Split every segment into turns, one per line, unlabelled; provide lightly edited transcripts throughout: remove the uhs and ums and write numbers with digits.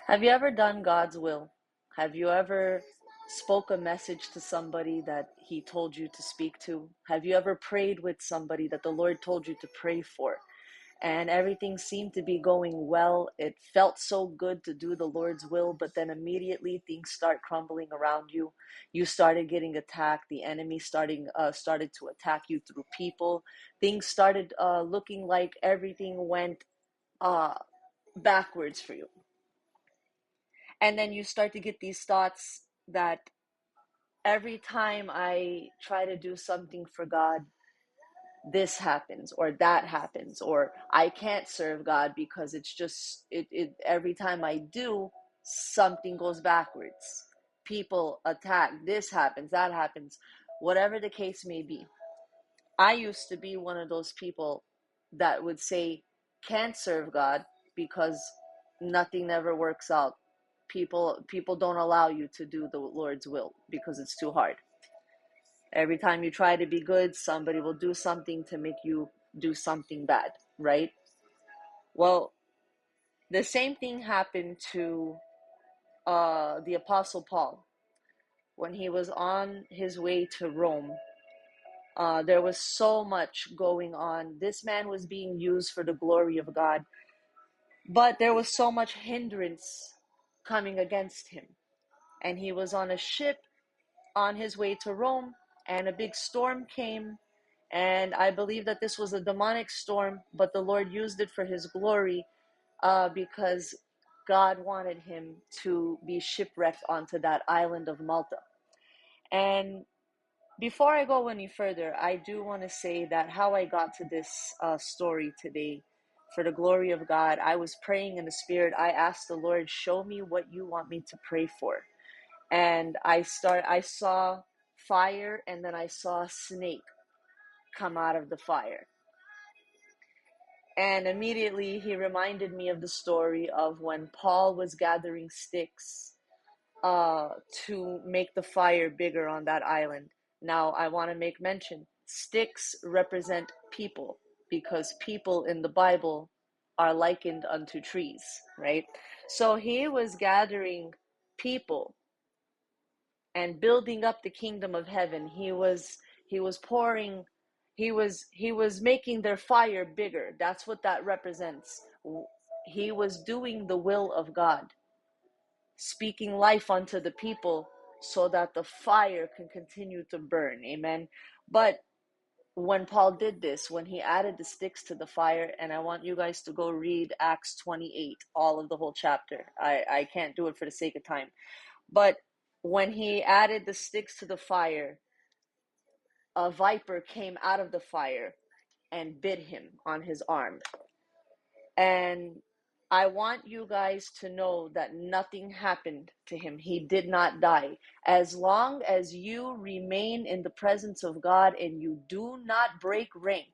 Have you ever done God's will? Have you ever spoke a message to somebody that he told you to speak to? Have you ever prayed with somebody that the Lord told you to pray for? And everything seemed to be going well. It felt so good to do the Lord's will, but then immediately things start crumbling around you. You started getting attacked. The enemy started to attack you through people. Things started looking like everything went uh, backwards for you. And then you start to get these thoughts that every time I try to do something for God, this happens or that happens, or I can't serve God because it's just every time I do, something goes backwards. People attack, this happens, that happens, whatever the case may be. I used to be one of those people that would say can't serve God because nothing ever works out. People don't allow you to do the Lord's will because it's too hard. Every time you try to be good, somebody will do something to make you do something bad, right? Well, the same thing happened to the Apostle Paul when he was on his way to Rome. There was so much going on. This man was being used for the glory of God, but there was so much hindrance coming against him. And he was on a ship on his way to Rome, and a big storm came. And I believe that this was a demonic storm, but the Lord used it for his glory because God wanted him to be shipwrecked onto that island of Malta. And before I go any further, I do want to say that how I got to this story today, for the glory of God, I was praying in the Spirit. I asked the Lord, show me what you want me to pray for. And I saw fire, and then I saw a snake come out of the fire. And immediately he reminded me of the story of when Paul was gathering sticks to make the fire bigger on that island. Now, I want to make mention, sticks represent people because people in the Bible are likened unto trees, right? So he was gathering people and building up the kingdom of heaven. He was pouring, he was making their fire bigger. That's what that represents. He was doing the will of God, speaking life unto the people so that the fire can continue to burn. Amen. But when Paul did this, when he added the sticks to the fire, and I want you guys to go read Acts 28, all of the whole chapter. I can't do it for the sake of time. But when he added the sticks to the fire, a viper came out of the fire and bit him on his arm. And I want you guys to know that nothing happened to him. He did not die. As long as you remain in the presence of God and you do not break rank,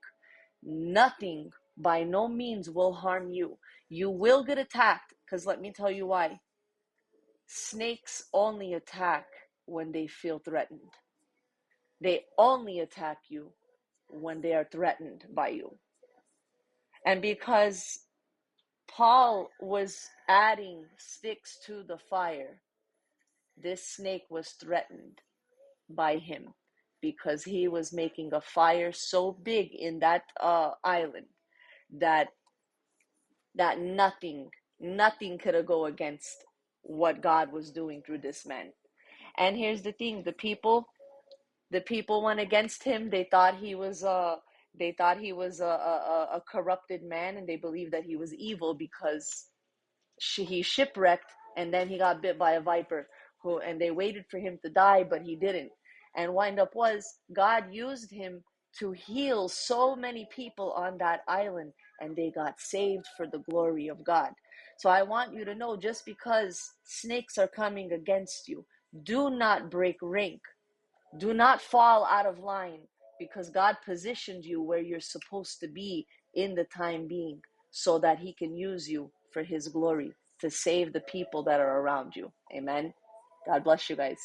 nothing by no means will harm you. You will get attacked, because let me tell you why. Snakes only attack when they feel threatened. They only attack you when they are threatened by you. And because Paul was adding sticks to the fire, this snake was threatened by him because he was making a fire so big in that island that nothing could go against what God was doing through this man. And here's the thing: the people went against him. They thought he was a corrupted man, and they believed that he was evil because he shipwrecked, and then he got bit by a viper, and they waited for him to die, but he didn't. And wind up was God used him to heal so many people on that island, and they got saved for the glory of God. So I want you to know, just because snakes are coming against you, do not break rank. Do not fall out of line, because God positioned you where you're supposed to be in the time being so that he can use you for his glory to save the people that are around you. Amen. God bless you guys.